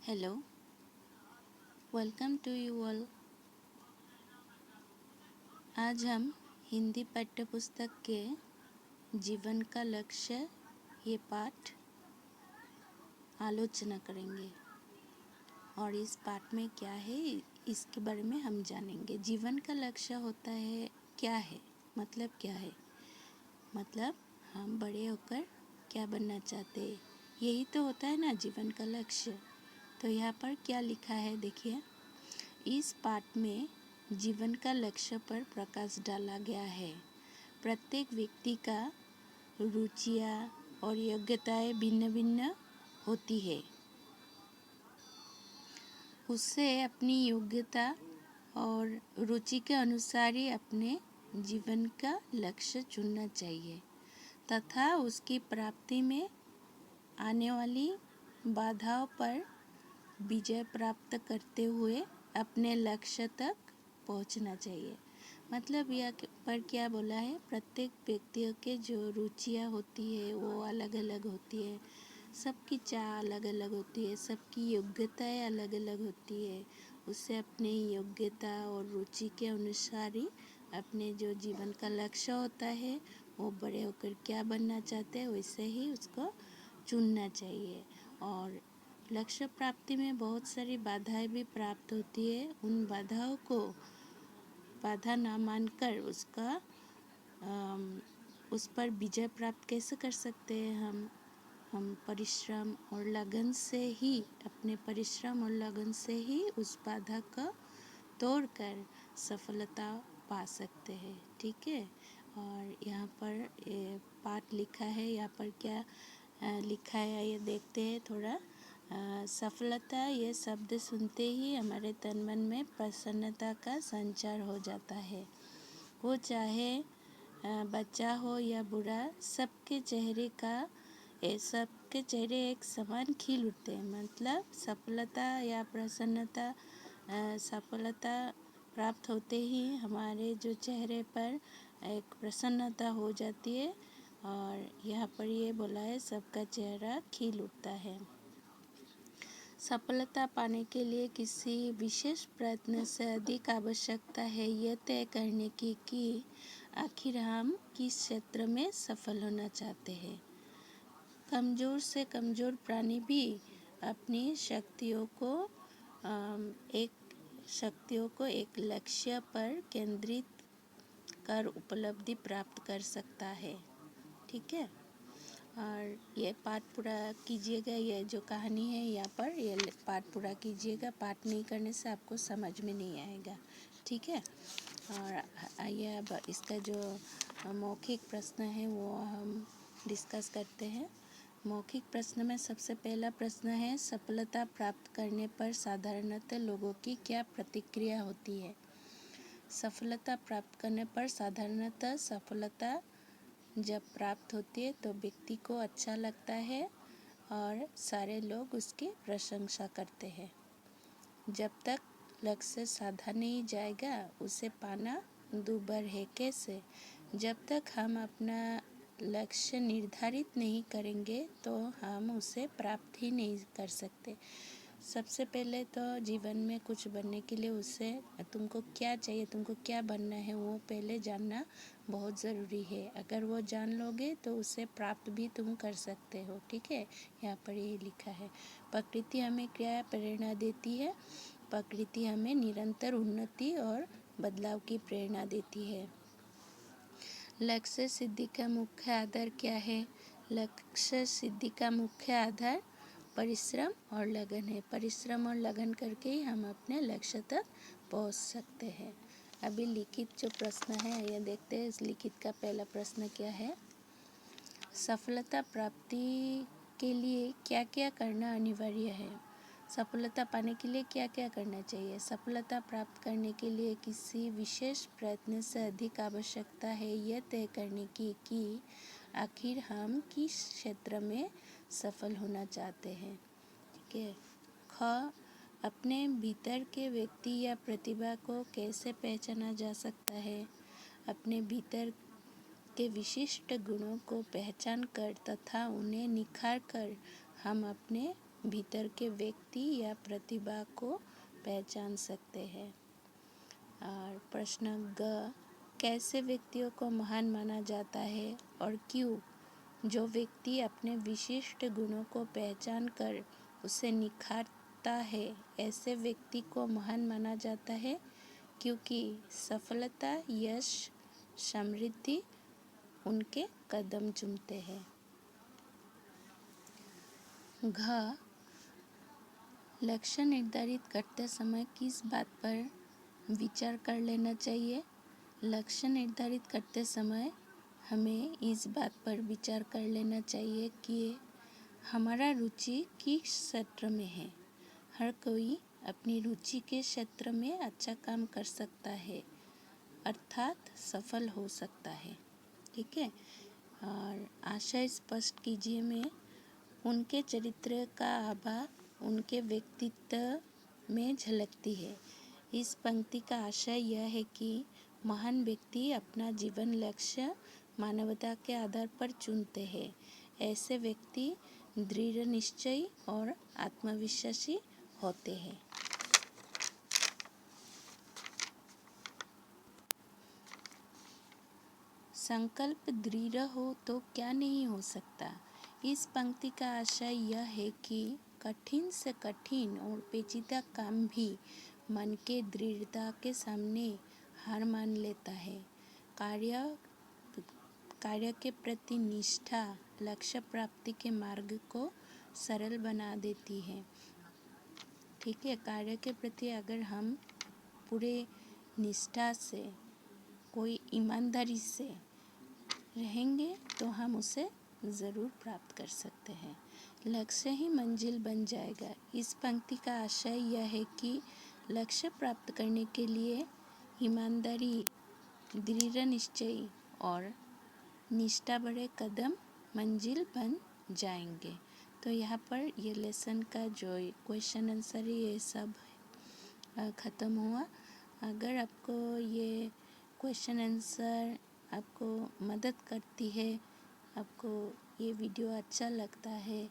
Hello, welcome to you all. आज हम हिंदी पाठ्यपुस्तक के जीवन का लक्ष्य ये पाठ आलोचना करेंगे और इस पाठ में क्या है इसके बारे में हम जानेंगे। जीवन का लक्ष्य होता है क्या है, मतलब क्या है, मतलब हम बड़े होकर क्या बनना चाहते हैं, यही तो होता है ना जीवन का लक्ष्य। तो यहाँ पर क्या लिखा है देखिए। इस पाठ में जीवन का लक्ष्य पर प्रकाश डाला गया है। प्रत्येक व्यक्ति का रुचियाँ और योग्यताएं भिन्न भिन्न होती है। उससे अपनी योग्यता और रुचि के अनुसार ही अपने जीवन का लक्ष्य चुनना चाहिए तथा उसकी प्राप्ति में आने वाली बाधाओं पर विजय प्राप्त करते हुए अपने लक्ष्य तक पहुंचना चाहिए। मतलब यह पर क्या बोला है, प्रत्येक व्यक्तियों के जो रुचियाँ होती है वो अलग अलग होती है, सबकी चाह अलग अलग होती है, सबकी योग्यताएं अलग अलग होती है। उससे अपने योग्यता और रुचि के अनुसार ही अपने जो जीवन का लक्ष्य होता है वो बड़े होकर क्या बनना चाहते हैं वैसे ही उसको चुनना चाहिए। और लक्ष्य प्राप्ति में बहुत सारी बाधाएं भी प्राप्त होती है। उन बाधाओं को बाधा ना मानकर उस पर विजय प्राप्त कैसे कर सकते हैं हम परिश्रम और लगन से ही, अपने परिश्रम और लगन से ही उस बाधा को तोड़कर सफलता पा सकते हैं। ठीक है। और यहाँ पर पाठ लिखा है, यहाँ पर क्या लिखा है ये देखते हैं थोड़ा। सफलता ये शब्द सुनते ही हमारे तन मन में प्रसन्नता का संचार हो जाता है। वो चाहे बच्चा हो या बूढ़ा, सबके चेहरे एक समान खिल उठते हैं। मतलब सफलता या प्रसन्नता, सफलता प्राप्त होते ही हमारे जो चेहरे पर एक प्रसन्नता हो जाती है। और यहाँ पर ये बोला है सबका चेहरा खिल उठता है। सफलता पाने के लिए किसी विशेष प्रयत्न से अधिक आवश्यकता है यह तय करने की कि आखिर हम किस क्षेत्र में सफल होना चाहते हैं। कमज़ोर से कमज़ोर प्राणी भी अपनी शक्तियों को एक लक्ष्य पर केंद्रित कर उपलब्धि प्राप्त कर सकता है। ठीक है। और ये पाठ पूरा कीजिएगा। ये जो कहानी है यहाँ पर ये पाठ पूरा कीजिएगा। पाठ नहीं करने से आपको समझ में नहीं आएगा। ठीक है। और आइए अब इसका जो मौखिक प्रश्न है वो हम डिस्कस करते हैं। मौखिक प्रश्न में सबसे पहला प्रश्न है, सफलता प्राप्त करने पर साधारणतः लोगों की क्या प्रतिक्रिया होती है। सफलता प्राप्त करने पर साधारणतः सफलता जब प्राप्त होती है तो व्यक्ति को अच्छा लगता है और सारे लोग उसकी प्रशंसा करते हैं। जब तक लक्ष्य साधा नहीं जाएगा उसे पाना दूभर है। कैसे? जब तक हम अपना लक्ष्य निर्धारित नहीं करेंगे तो हम उसे प्राप्त ही नहीं कर सकते। सबसे पहले तो जीवन में कुछ बनने के लिए उसे तुमको क्या चाहिए, तुमको क्या बनना है वो पहले जानना बहुत ज़रूरी है। अगर वो जान लोगे तो उसे प्राप्त भी तुम कर सकते हो। ठीक है। यहाँ पर यही लिखा है। प्रकृति हमें क्या प्रेरणा देती है? प्रकृति हमें निरंतर उन्नति और बदलाव की प्रेरणा देती है। लक्ष्य सिद्धि का मुख्य आधार क्या है? लक्ष्य सिद्धि का मुख्य आधार परिश्रम और लगन है। परिश्रम और लगन करके ही हम अपने लक्ष्य तक पहुंच सकते हैं। अभी लिखित जो प्रश्न है ये देखते हैं। इस लिखित का पहला प्रश्न क्या है, सफलता प्राप्ति के लिए क्या क्या करना अनिवार्य है। सफलता पाने के लिए क्या क्या करना चाहिए। सफलता प्राप्त करने के लिए किसी विशेष प्रयत्न से अधिक आवश्यकता है यह तय करने की कि आखिर हम किस क्षेत्र में सफल होना चाहते हैं। ठीक है। ख, अपने भीतर के व्यक्ति या प्रतिभा को कैसे पहचाना जा सकता है। अपने भीतर के विशिष्ट गुणों को पहचान कर तथा उन्हें निखार कर हम अपने भीतर के व्यक्ति या प्रतिभा को पहचान सकते हैं। और प्रश्न ग, कैसे व्यक्तियों को महान माना जाता है और क्यों? जो व्यक्ति अपने विशिष्ट गुणों को पहचान कर उसे निखारता है, ऐसे व्यक्ति को महान माना जाता है, क्योंकि सफलता, यश, समृद्धि उनके कदम चूमते हैं। घ, लक्ष्य निर्धारित करते समय किस बात पर विचार कर लेना चाहिए? लक्ष्य निर्धारित करते समय हमें इस बात पर विचार कर लेना चाहिए कि हमारा रुचि किस क्षेत्र में है। हर कोई अपनी रुचि के क्षेत्र में अच्छा काम कर सकता है, अर्थात सफल हो सकता है। ठीक है। और आशय स्पष्ट कीजिए में उनके चरित्र का आभा उनके व्यक्तित्व में झलकती है। इस पंक्ति का आशय यह है कि महान व्यक्ति अपना जीवन लक्ष्य मानवता के आधार पर चुनते हैं। ऐसे व्यक्ति दृढ़ निश्चयी और आत्मविश्वासी होते हैं। संकल्प दृढ़ हो तो क्या नहीं हो सकता। इस पंक्ति का आशय यह है कि कठिन से कठिन और पेचीदा काम भी मन के दृढ़ता के सामने हार मान लेता है। कार्य के प्रति निष्ठा लक्ष्य प्राप्ति के मार्ग को सरल बना देती है। ठीक है। कार्य के प्रति अगर हम पूरे निष्ठा से, कोई ईमानदारी से रहेंगे तो हम उसे ज़रूर प्राप्त कर सकते हैं। लक्ष्य ही मंजिल बन जाएगा। इस पंक्ति का आशय यह है कि लक्ष्य प्राप्त करने के लिए ईमानदारी, दृढ़ निश्चय और निष्ठा बड़े कदम मंजिल बन जाएंगे। तो यहाँ पर ये लेसन का जो क्वेश्चन आंसर है ये सब ख़त्म हुआ। अगर आपको ये क्वेश्चन आंसर आपको मदद करती है, आपको ये वीडियो अच्छा लगता है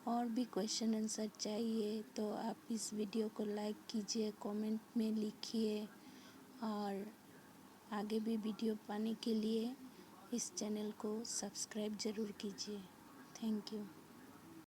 और भी क्वेश्चन आंसर चाहिए तो आप इस वीडियो को लाइक कीजिए, कमेंट में लिखिए और आगे भी वीडियो पाने के लिए इस चैनल को सब्सक्राइब ज़रूर कीजिए। Thank you.